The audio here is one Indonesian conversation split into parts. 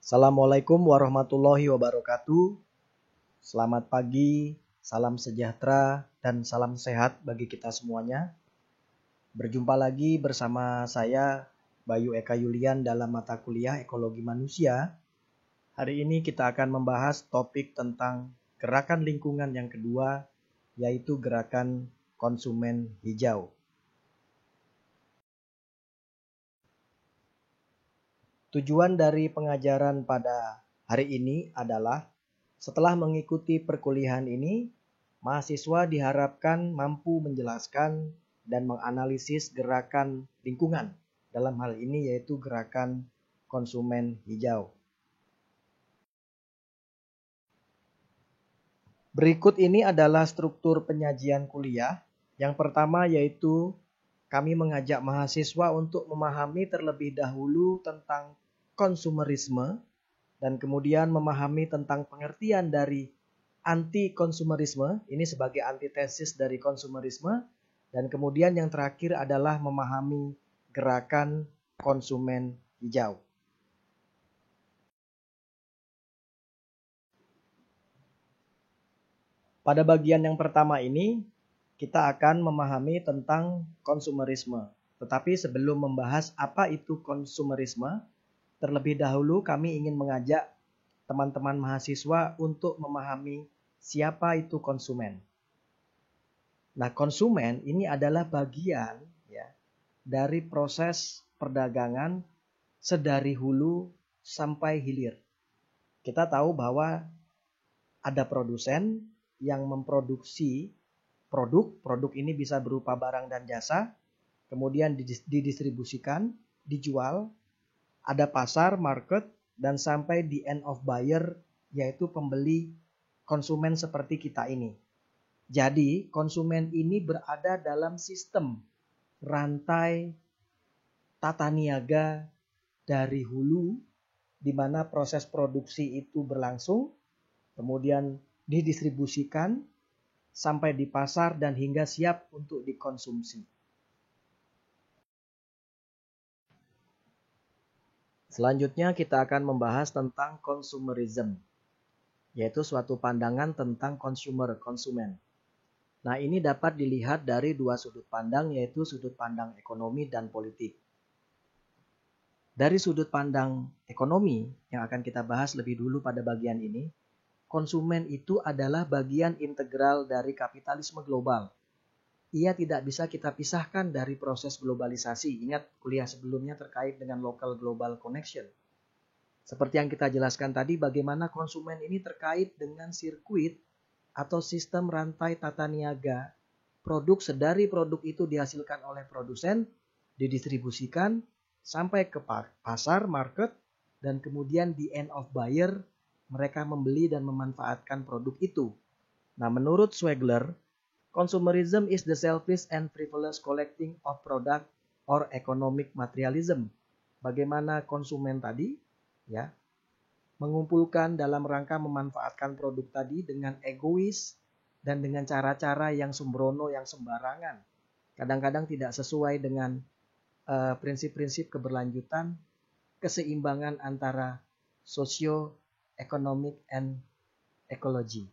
Assalamualaikum warahmatullahi wabarakatuh. Selamat pagi, salam sejahtera, dan salam sehat bagi kita semuanya. Berjumpa lagi bersama saya, Bayu Eka Yulian, dalam mata kuliah Ekologi Manusia. Hari ini kita akan membahas topik tentang gerakan lingkungan yang kedua, yaitu gerakan konsumen hijau. Tujuan dari pengajaran pada hari ini adalah setelah mengikuti perkuliahan ini, mahasiswa diharapkan mampu menjelaskan dan menganalisis gerakan lingkungan. Dalam hal ini yaitu gerakan konsumen hijau. Berikut ini adalah struktur penyajian kuliah. Yang pertama yaitu kami mengajak mahasiswa untuk memahami terlebih dahulu tentang konsumerisme dan kemudian memahami tentang pengertian dari anti-konsumerisme, ini sebagai antitesis dari konsumerisme, dan kemudian yang terakhir adalah memahami gerakan konsumen hijau. Pada bagian yang pertama ini, kita akan memahami tentang konsumerisme. Tetapi sebelum membahas apa itu konsumerisme, terlebih dahulu kami ingin mengajak teman-teman mahasiswa untuk memahami siapa itu konsumen. Nah, konsumen ini adalah bagian dari proses perdagangan sedari hulu sampai hilir. Kita tahu bahwa ada produsen yang memproduksi produk ini bisa berupa barang dan jasa, kemudian didistribusikan, dijual, ada pasar, market, dan sampai di end of buyer, yaitu pembeli konsumen seperti kita ini. Jadi, konsumen ini berada dalam sistem rantai tata niaga dari hulu, di mana proses produksi itu berlangsung, kemudian didistribusikan, sampai di pasar dan hingga siap untuk dikonsumsi. Selanjutnya kita akan membahas tentang consumerism, yaitu suatu pandangan tentang konsumen. Nah, ini dapat dilihat dari dua sudut pandang, yaitu sudut pandang ekonomi dan politik. Dari sudut pandang ekonomi yang akan kita bahas lebih dulu pada bagian ini, konsumen itu adalah bagian integral dari kapitalisme global. Ia tidak bisa kita pisahkan dari proses globalisasi. Ingat kuliah sebelumnya terkait dengan local global connection. Seperti yang kita jelaskan tadi, bagaimana konsumen ini terkait dengan sirkuit atau sistem rantai tata niaga. Produk sedari produk itu dihasilkan oleh produsen, didistribusikan sampai ke pasar, market, dan kemudian di end of buyer, mereka membeli dan memanfaatkan produk itu. Nah, menurut Schwegler, consumerism is the selfish and frivolous collecting of product or economic materialism. Bagaimana konsumen tadi mengumpulkan dalam rangka memanfaatkan produk tadi dengan egois dan dengan cara-cara yang sembrono, yang sembarangan. Kadang-kadang tidak sesuai dengan prinsip-prinsip keberlanjutan, keseimbangan antara socio-economic and ecology.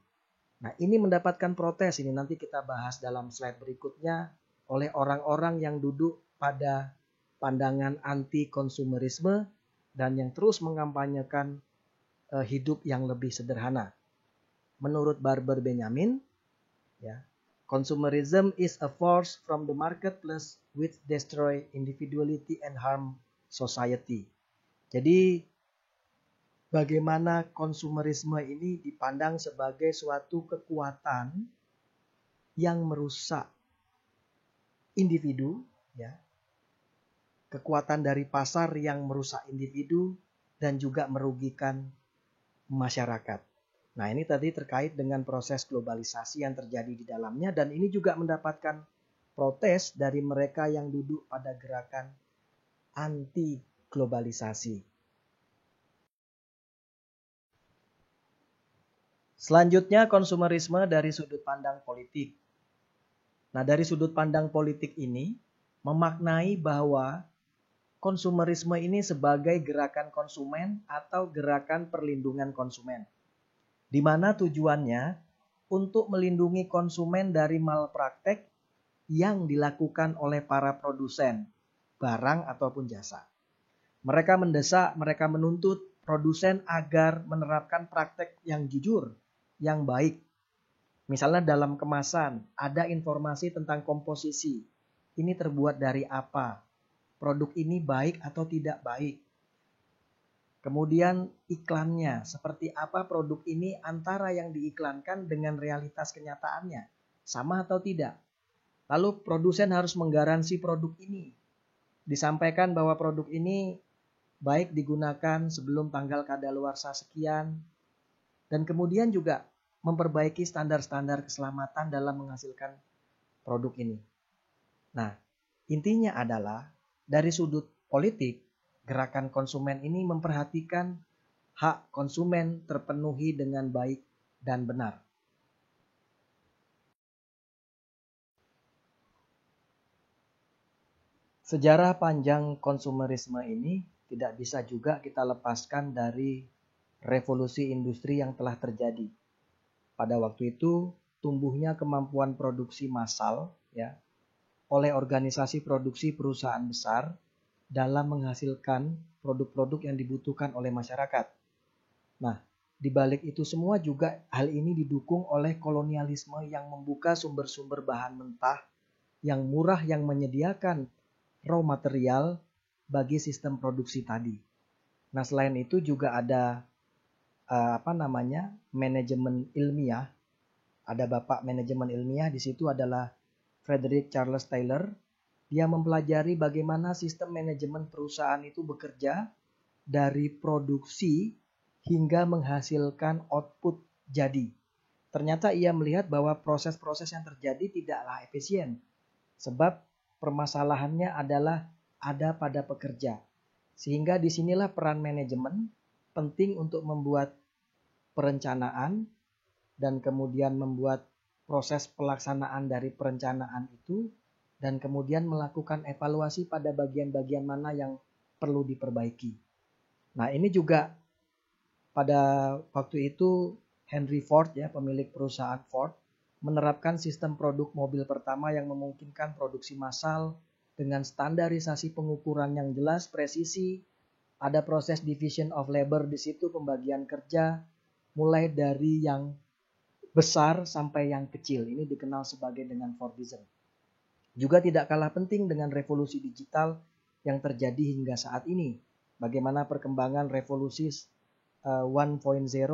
Nah, ini mendapatkan protes, ini nanti kita bahas dalam slide berikutnya, oleh orang-orang yang duduk pada pandangan anti-konsumerisme dan yang terus mengampanyekan hidup yang lebih sederhana. Menurut Barber Benjamin, consumerism is a force from the marketplace which destroy individuality and harm society. Jadi, bagaimana konsumerisme ini dipandang sebagai suatu kekuatan yang merusak individu, kekuatan dari pasar yang merusak individu dan juga merugikan masyarakat. Nah, ini tadi terkait dengan proses globalisasi yang terjadi di dalamnya, dan ini juga mendapatkan protes dari mereka yang duduk pada gerakan anti globalisasi. Selanjutnya, konsumerisme dari sudut pandang politik. Nah, dari sudut pandang politik ini memaknai bahwa konsumerisme ini sebagai gerakan konsumen atau gerakan perlindungan konsumen, di mana tujuannya untuk melindungi konsumen dari malpraktek yang dilakukan oleh para produsen barang ataupun jasa. Mereka mendesak, mereka menuntut produsen agar menerapkan praktek yang jujur, yang baik. Misalnya dalam kemasan ada informasi tentang komposisi. Ini terbuat dari apa? Produk ini baik atau tidak baik? Kemudian iklannya, seperti apa produk ini antara yang diiklankan dengan realitas kenyataannya, sama atau tidak? Lalu produsen harus menggaransi produk ini. Disampaikan bahwa produk ini baik digunakan sebelum tanggal kadaluarsa sekian, dan kemudian juga memperbaiki standar-standar keselamatan dalam menghasilkan produk ini. Nah, intinya adalah dari sudut politik, gerakan konsumen ini memperhatikan hak konsumen terpenuhi dengan baik dan benar. Sejarah panjang konsumerisme ini tidak bisa juga kita lepaskan dari revolusi industri yang telah terjadi. Pada waktu itu tumbuhnya kemampuan produksi massal ya oleh organisasi produksi perusahaan besar dalam menghasilkan produk-produk yang dibutuhkan oleh masyarakat. Nah, di balik itu semua juga hal ini didukung oleh kolonialisme yang membuka sumber-sumber bahan mentah yang murah yang menyediakan raw material bagi sistem produksi tadi. Nah, selain itu juga ada manajemen ilmiah. Ada bapak manajemen ilmiah, di situ adalah Frederick Charles Taylor. Dia mempelajari bagaimana sistem manajemen perusahaan itu bekerja dari produksi hingga menghasilkan output jadi. Ternyata ia melihat bahwa proses-proses yang terjadi tidaklah efisien. Sebab permasalahannya adalah ada pada pekerja. Sehingga disinilah peran manajemen penting untuk membuat perencanaan dan kemudian membuat proses pelaksanaan dari perencanaan itu dan kemudian melakukan evaluasi pada bagian-bagian mana yang perlu diperbaiki. Nah, ini juga pada waktu itu Henry Ford ya, pemilik perusahaan Ford, menerapkan sistem produk mobil pertama yang memungkinkan produksi massal dengan standarisasi pengukuran yang jelas, presisi, ada proses division of labor di situ, pembagian kerja, mulai dari yang besar sampai yang kecil. Ini dikenal sebagai dengan Fordism. Juga tidak kalah penting dengan revolusi digital yang terjadi hingga saat ini. Bagaimana perkembangan revolusi 1.0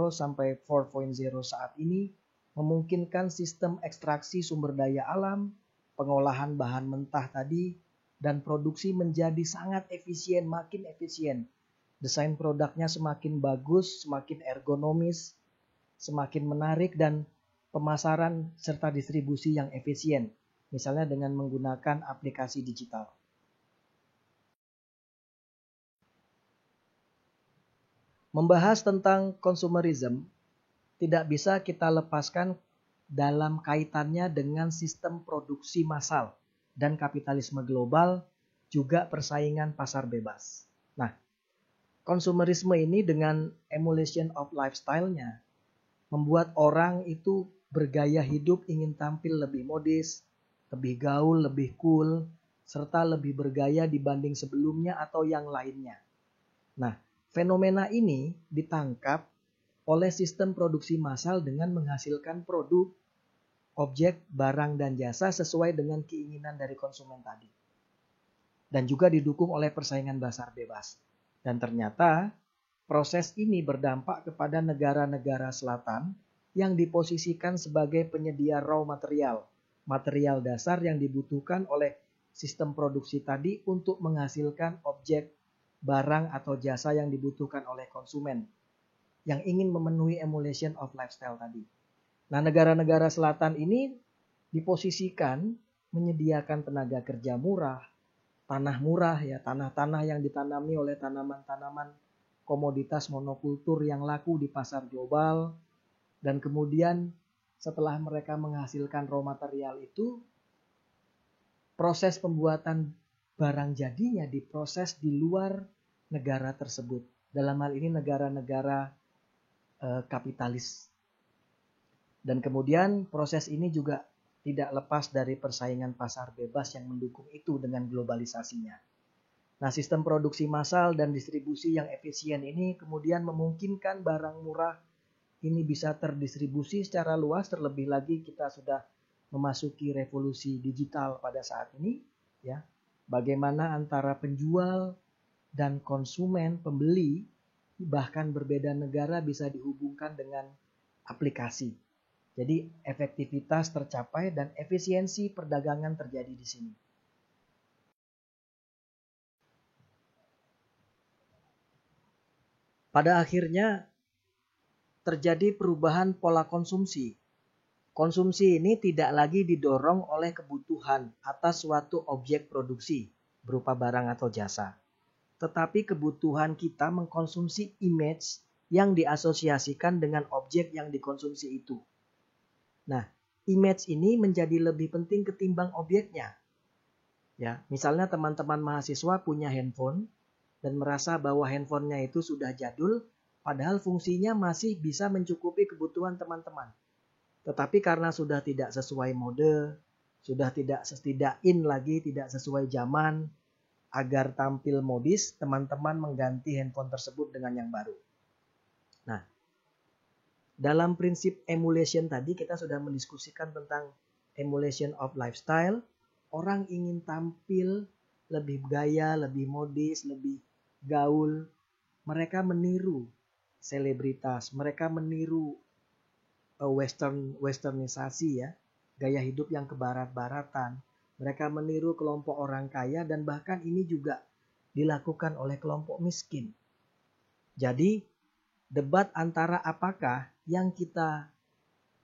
sampai 4.0 saat ini memungkinkan sistem ekstraksi sumber daya alam, pengolahan bahan mentah tadi, dan produksi menjadi sangat efisien, makin efisien. Desain produknya semakin bagus, semakin ergonomis, semakin menarik, dan pemasaran serta distribusi yang efisien. Misalnya dengan menggunakan aplikasi digital. Membahas tentang consumerism tidak bisa kita lepaskan dalam kaitannya dengan sistem produksi massal dan kapitalisme global, juga persaingan pasar bebas. Nah, konsumerisme ini dengan emulation of lifestyle-nya membuat orang itu bergaya hidup ingin tampil lebih modis, lebih gaul, lebih cool, serta lebih bergaya dibanding sebelumnya atau yang lainnya. Nah, fenomena ini ditangkap oleh sistem produksi massal dengan menghasilkan produk, objek, barang, dan jasa sesuai dengan keinginan dari konsumen tadi. Dan juga didukung oleh persaingan pasar bebas. Dan ternyata proses ini berdampak kepada negara-negara selatan yang diposisikan sebagai penyedia raw material, material dasar yang dibutuhkan oleh sistem produksi tadi untuk menghasilkan objek, barang, atau jasa yang dibutuhkan oleh konsumen yang ingin memenuhi emulation of lifestyle tadi. Nah, negara-negara selatan ini diposisikan menyediakan tenaga kerja murah, tanah murah ya, tanah-tanah yang ditanami oleh tanaman-tanaman komoditas monokultur yang laku di pasar global, dan kemudian setelah mereka menghasilkan raw material itu, proses pembuatan barang jadinya diproses di luar negara tersebut. Dalam hal ini negara-negara kapitalis. Dan kemudian proses ini juga tidak lepas dari persaingan pasar bebas yang mendukung itu dengan globalisasinya. Nah, sistem produksi massal dan distribusi yang efisien ini kemudian memungkinkan barang murah ini bisa terdistribusi secara luas. Terlebih lagi kita sudah memasuki revolusi digital pada saat ini, ya. Bagaimana antara penjual dan konsumen, pembeli, bahkan berbeda negara bisa dihubungkan dengan aplikasi. Jadi efektivitas tercapai dan efisiensi perdagangan terjadi di sini. Pada akhirnya terjadi perubahan pola konsumsi. Konsumsi ini tidak lagi didorong oleh kebutuhan atas suatu objek produksi berupa barang atau jasa. Tetapi kebutuhan kita mengkonsumsi image yang diasosiasikan dengan objek yang dikonsumsi itu. Nah, image ini menjadi lebih penting ketimbang objeknya. Ya, misalnya teman-teman mahasiswa punya handphone dan merasa bahwa handphonenya itu sudah jadul, padahal fungsinya masih bisa mencukupi kebutuhan teman-teman. Tetapi karena sudah tidak sesuai mode, sudah tidak in lagi, tidak sesuai zaman, agar tampil modis, teman-teman mengganti handphone tersebut dengan yang baru. Nah, dalam prinsip emulation tadi kita sudah mendiskusikan tentang emulation of lifestyle. Orang ingin tampil lebih gaya, lebih modis, lebih gaul. Mereka meniru selebritas, mereka meniru westernisasi, ya, gaya hidup yang kebarat-baratan. Mereka meniru kelompok orang kaya dan bahkan ini juga dilakukan oleh kelompok miskin. Jadi debat antara apakah yang kita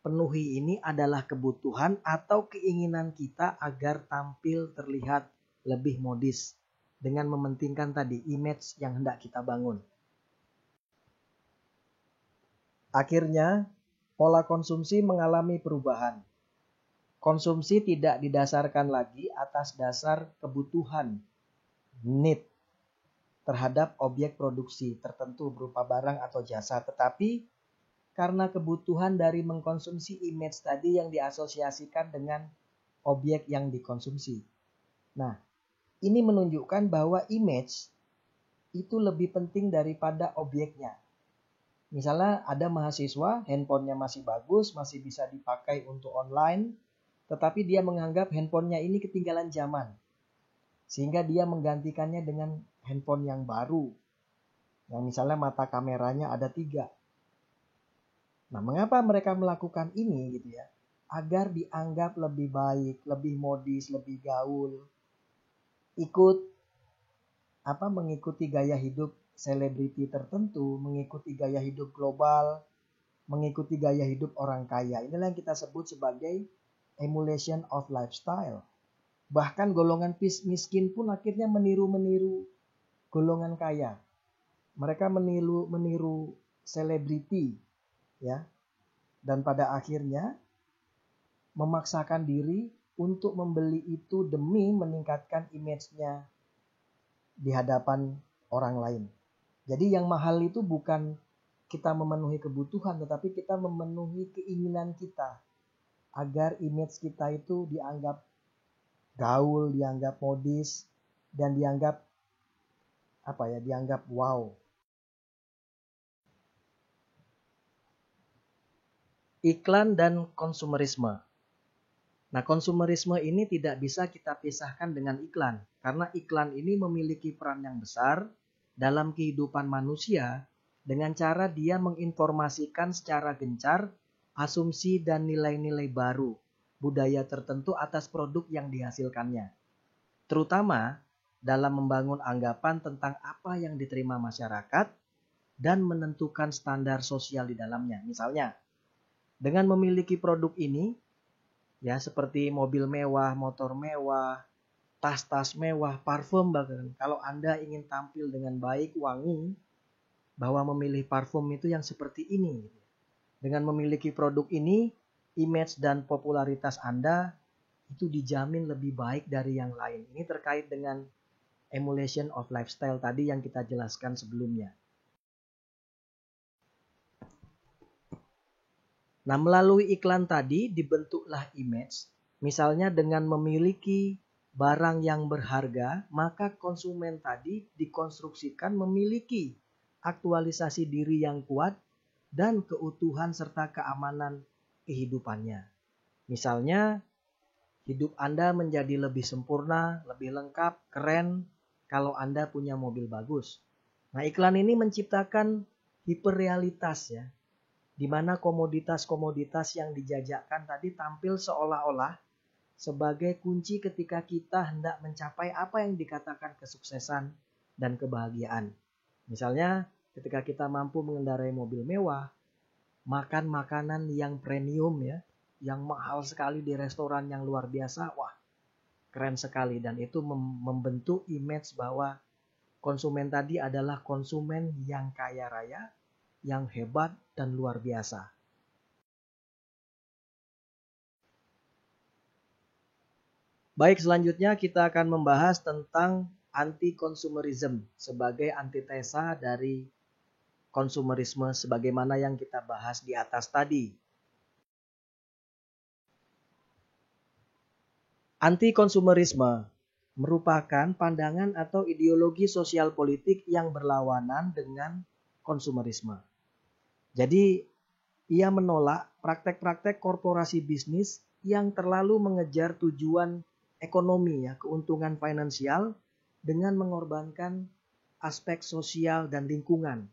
penuhi ini adalah kebutuhan atau keinginan kita agar tampil terlihat lebih modis dengan mementingkan tadi image yang hendak kita bangun. Akhirnya pola konsumsi mengalami perubahan. Konsumsi tidak didasarkan lagi atas dasar kebutuhan, need, terhadap objek produksi tertentu berupa barang atau jasa, tetapi karena kebutuhan dari mengkonsumsi image tadi yang diasosiasikan dengan objek yang dikonsumsi. Nah, ini menunjukkan bahwa image itu lebih penting daripada objeknya. Misalnya ada mahasiswa, handphonenya masih bagus, masih bisa dipakai untuk online, tetapi dia menganggap handphonenya ini ketinggalan zaman. Sehingga dia menggantikannya dengan handphone yang baru. Yang misalnya mata kameranya ada 3. Nah, mengapa mereka melakukan ini gitu ya? Agar dianggap lebih baik, lebih modis, lebih gaul. Mengikuti gaya hidup selebriti tertentu, mengikuti gaya hidup global, mengikuti gaya hidup orang kaya. Inilah yang kita sebut sebagai emulation of lifestyle. Bahkan golongan miskin pun akhirnya meniru golongan kaya. Mereka meniru selebriti, ya, dan pada akhirnya memaksakan diri untuk membeli itu demi meningkatkan image-nya di hadapan orang lain. Jadi yang mahal itu bukan kita memenuhi kebutuhan, tetapi kita memenuhi keinginan kita agar image kita itu dianggap gaul, dianggap modis, dan dianggap wow. Iklan dan konsumerisme. Nah, konsumerisme ini tidak bisa kita pisahkan dengan iklan, karena iklan ini memiliki peran yang besar dalam kehidupan manusia dengan cara dia menginformasikan secara gencar asumsi dan nilai-nilai baru, budaya tertentu atas produk yang dihasilkannya. Terutama dalam membangun anggapan tentang apa yang diterima masyarakat dan menentukan standar sosial di dalamnya. Misalnya, dengan memiliki produk ini, ya seperti mobil mewah, motor mewah, tas-tas mewah, parfum bahkan. Kalau Anda ingin tampil dengan baik, wangi, bahwa memilih parfum itu yang seperti ini. Dengan memiliki produk ini, image dan popularitas Anda itu dijamin lebih baik dari yang lain. Ini terkait dengan emulation of lifestyle tadi yang kita jelaskan sebelumnya. Nah, melalui iklan tadi dibentuklah image, misalnya dengan memiliki barang yang berharga, maka konsumen tadi dikonstruksikan memiliki aktualisasi diri yang kuat dan keutuhan serta keamanan kehidupannya. Misalnya, hidup Anda menjadi lebih sempurna, lebih lengkap, keren kalau Anda punya mobil bagus. Nah, iklan ini menciptakan hiperrealitas ya, di mana komoditas-komoditas yang dijajakan tadi tampil seolah-olah sebagai kunci ketika kita hendak mencapai apa yang dikatakan kesuksesan dan kebahagiaan. Misalnya, ketika kita mampu mengendarai mobil mewah, makan makanan yang premium ya, yang mahal sekali di restoran yang luar biasa, wah, keren sekali. Dan itu membentuk image bahwa konsumen tadi adalah konsumen yang kaya raya, yang hebat dan luar biasa. Baik, selanjutnya kita akan membahas tentang anti-consumerism sebagai antitesa dari konsumerisme sebagaimana yang kita bahas di atas tadi. Anti-consumerisme merupakan pandangan atau ideologi sosial politik yang berlawanan dengan konsumerisme. Jadi, ia menolak praktek-praktek korporasi bisnis yang terlalu mengejar tujuan ekonomi ya, keuntungan finansial dengan mengorbankan aspek sosial dan lingkungan,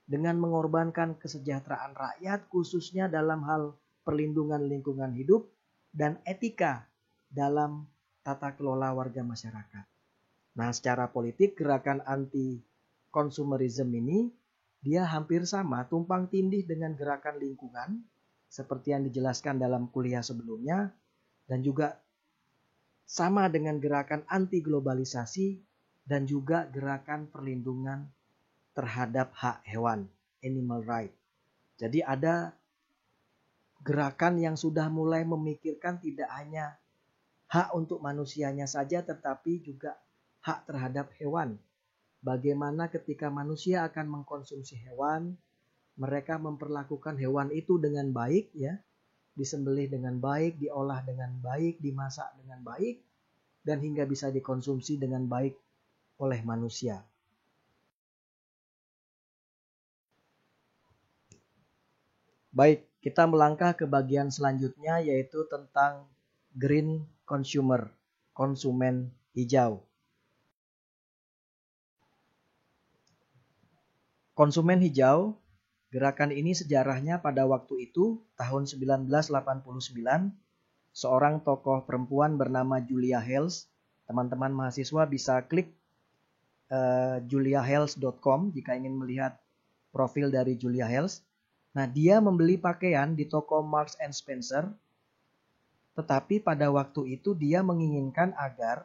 dengan mengorbankan kesejahteraan rakyat khususnya dalam hal perlindungan lingkungan hidup dan etika dalam tata kelola warga masyarakat. Nah, secara politik gerakan anti konsumerisme ini dia hampir sama, tumpang tindih dengan gerakan lingkungan seperti yang dijelaskan dalam kuliah sebelumnya, dan juga sama dengan gerakan anti globalisasi dan juga gerakan perlindungan terhadap hak hewan, animal right. Jadi ada gerakan yang sudah mulai memikirkan tidak hanya hak untuk manusianya saja, tetapi juga hak terhadap hewan. Bagaimana ketika manusia akan mengkonsumsi hewan, mereka memperlakukan hewan itu dengan baik ya, disembelih dengan baik, diolah dengan baik, dimasak dengan baik, dan hingga bisa dikonsumsi dengan baik oleh manusia. Baik, kita melangkah ke bagian selanjutnya yaitu tentang green consumer, konsumen hijau. Konsumen hijau, gerakan ini sejarahnya pada waktu itu, tahun 1989, seorang tokoh perempuan bernama Julia Hales. Teman-teman mahasiswa bisa klik juliahales.com jika ingin melihat profil dari Julia Hales. Nah, dia membeli pakaian di toko Marks and Spencer, tetapi pada waktu itu dia menginginkan agar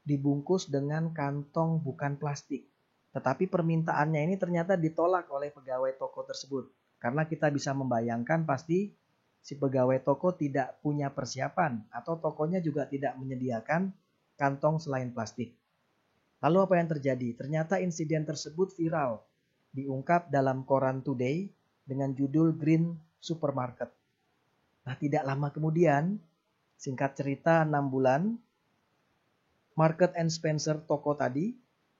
dibungkus dengan kantong bukan plastik. Tetapi permintaannya ini ternyata ditolak oleh pegawai toko tersebut. Karena kita bisa membayangkan pasti si pegawai toko tidak punya persiapan atau tokonya juga tidak menyediakan kantong selain plastik. Lalu apa yang terjadi? Ternyata insiden tersebut viral, diungkap dalam koran Today dengan judul Green Supermarket. Nah, tidak lama kemudian, singkat cerita 6 bulan, Marks and Spencer toko tadi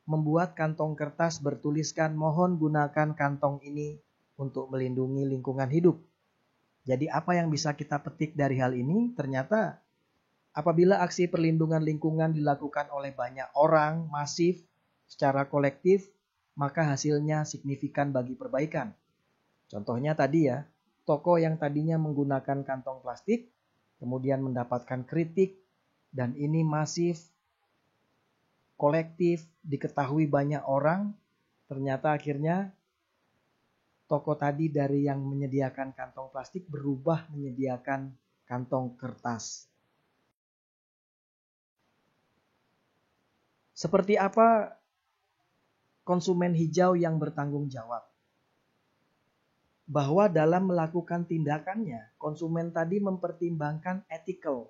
membuat kantong kertas bertuliskan mohon gunakan kantong ini untuk melindungi lingkungan hidup. Jadi apa yang bisa kita petik dari hal ini? Ternyata apabila aksi perlindungan lingkungan dilakukan oleh banyak orang masif secara kolektif, maka hasilnya signifikan bagi perbaikan. Contohnya tadi ya, toko yang tadinya menggunakan kantong plastik kemudian mendapatkan kritik dan ini masif, kolektif, diketahui banyak orang, ternyata akhirnya toko tadi dari yang menyediakan kantong plastik berubah menyediakan kantong kertas. Seperti apa konsumen hijau yang bertanggung jawab? Bahwa dalam melakukan tindakannya, konsumen tadi mempertimbangkan ethical,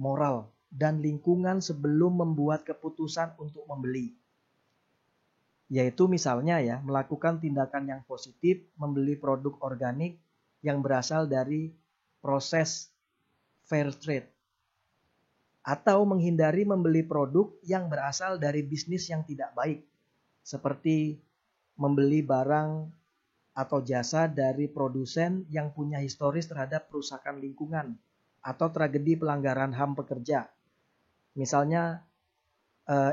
moral, dan lingkungan sebelum membuat keputusan untuk membeli. Yaitu misalnya ya, melakukan tindakan yang positif, membeli produk organik yang berasal dari proses fair trade. Atau menghindari membeli produk yang berasal dari bisnis yang tidak baik. Seperti membeli barang atau jasa dari produsen yang punya historis terhadap perusakan lingkungan atau tragedi pelanggaran HAM pekerja. Misalnya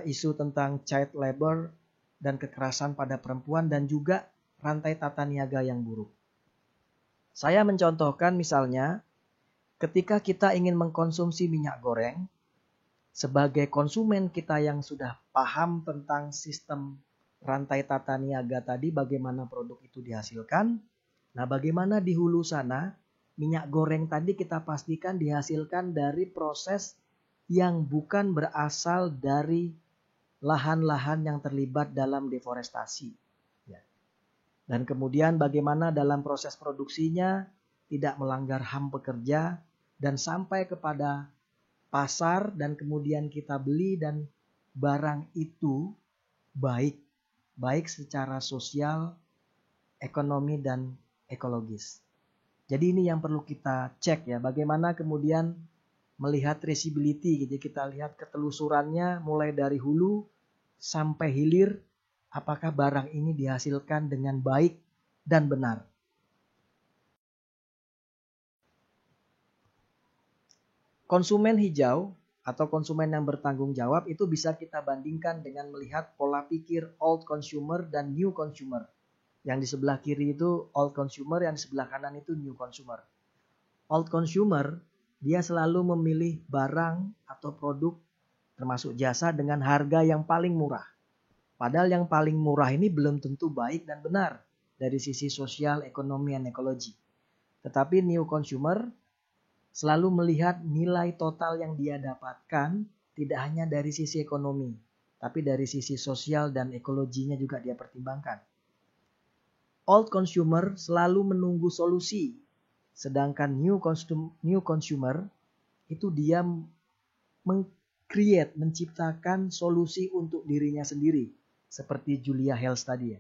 isu tentang child labor dan kekerasan pada perempuan dan juga rantai tata niaga yang buruk. Saya mencontohkan misalnya ketika kita ingin mengkonsumsi minyak goreng, sebagai konsumen kita yang sudah paham tentang sistem rantai tata niaga tadi, bagaimana produk itu dihasilkan. Nah, bagaimana di hulu sana minyak goreng tadi kita pastikan dihasilkan dari proses yang bukan berasal dari lahan-lahan yang terlibat dalam deforestasi. Dan kemudian bagaimana dalam proses produksinya tidak melanggar HAM pekerja dan sampai kepada pasar dan kemudian kita beli dan barang itu baik secara sosial, ekonomi dan ekologis. Jadi ini yang perlu kita cek ya, bagaimana kemudian melihat traceability, jadi kita lihat ketelusurannya mulai dari hulu sampai hilir, apakah barang ini dihasilkan dengan baik dan benar. Konsumen hijau atau konsumen yang bertanggung jawab itu bisa kita bandingkan dengan melihat pola pikir old consumer dan new consumer. Yang di sebelah kiri itu old consumer, yang di sebelah kanan itu new consumer. Old consumer, dia selalu memilih barang atau produk termasuk jasa dengan harga yang paling murah. Padahal yang paling murah ini belum tentu baik dan benar dari sisi sosial, ekonomi, dan ekologi. Tetapi new consumer selalu melihat nilai total yang dia dapatkan tidak hanya dari sisi ekonomi, tapi dari sisi sosial dan ekologinya juga dia pertimbangkan. Old consumer selalu menunggu solusi, sedangkan new consumer itu dia menciptakan solusi untuk dirinya sendiri. Seperti Julia Hells tadi ya.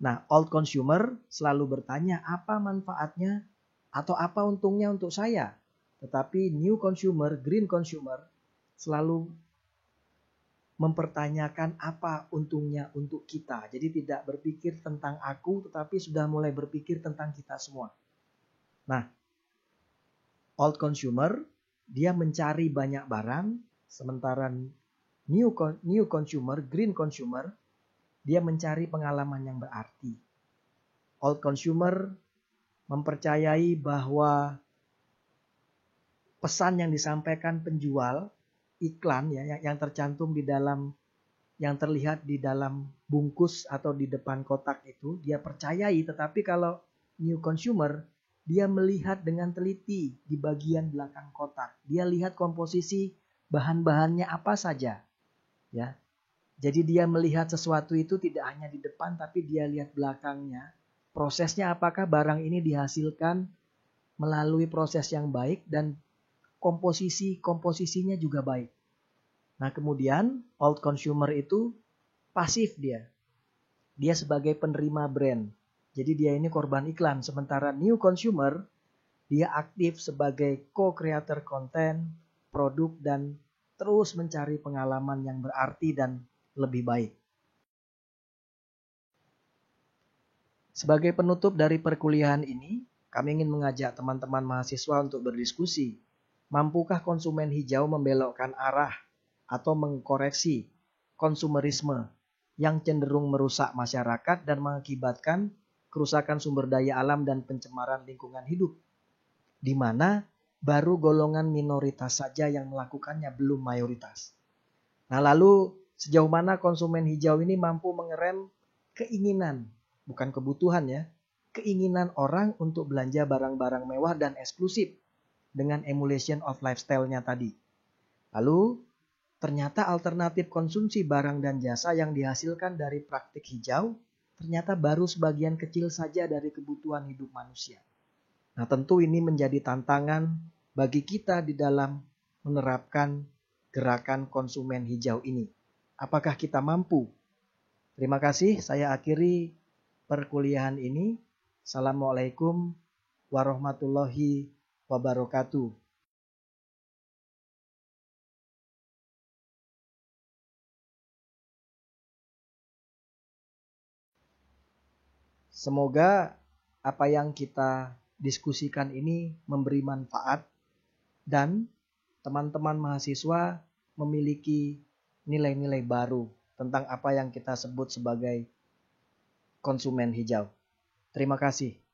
Nah, old consumer selalu bertanya apa manfaatnya atau apa untungnya untuk saya. Tetapi new consumer, green consumer selalu mempertanyakan apa untungnya untuk kita. Jadi tidak berpikir tentang aku tetapi sudah mulai berpikir tentang kita semua. Nah, old consumer dia mencari banyak barang, sementara new consumer, green consumer, dia mencari pengalaman yang berarti. Old consumer mempercayai bahwa pesan yang disampaikan penjual, iklan ya, yang tercantum di dalam, yang terlihat di dalam bungkus atau di depan kotak itu, dia percayai. Tetapi kalau new consumer, dia melihat dengan teliti di bagian belakang kotak. Dia lihat komposisi bahan-bahannya apa saja. Ya, jadi dia melihat sesuatu itu tidak hanya di depan, tapi dia lihat belakangnya. Prosesnya apakah barang ini dihasilkan melalui proses yang baik dan komposisinya juga baik. Nah kemudian old consumer itu pasif dia. Dia sebagai penerima brand. Jadi dia ini korban iklan. Sementara new consumer dia aktif sebagai co-creator konten, produk dan terus mencari pengalaman yang berarti dan lebih baik. Sebagai penutup dari perkuliahan ini, kami ingin mengajak teman-teman mahasiswa untuk berdiskusi. Mampukah konsumen hijau membelokkan arah atau mengkoreksi konsumerisme yang cenderung merusak masyarakat dan mengakibatkan kerusakan sumber daya alam dan pencemaran lingkungan hidup, di mana baru golongan minoritas saja yang melakukannya, belum mayoritas. Nah lalu sejauh mana konsumen hijau ini mampu mengerem keinginan, bukan kebutuhan ya, keinginan orang untuk belanja barang-barang mewah dan eksklusif dengan emulation of lifestyle-nya tadi. Lalu ternyata alternatif konsumsi barang dan jasa yang dihasilkan dari praktik hijau ternyata baru sebagian kecil saja dari kebutuhan hidup manusia. Nah tentu ini menjadi tantangan bagi kita di dalam menerapkan gerakan konsumen hijau ini? Apakah kita mampu? Terima kasih, saya akhiri perkuliahan ini. Assalamualaikum warahmatullahi wabarakatuh. Semoga apa yang kita diskusikan ini memberi manfaat dan teman-teman mahasiswa memiliki nilai-nilai baru tentang apa yang kita sebut sebagai konsumen hijau. Terima kasih.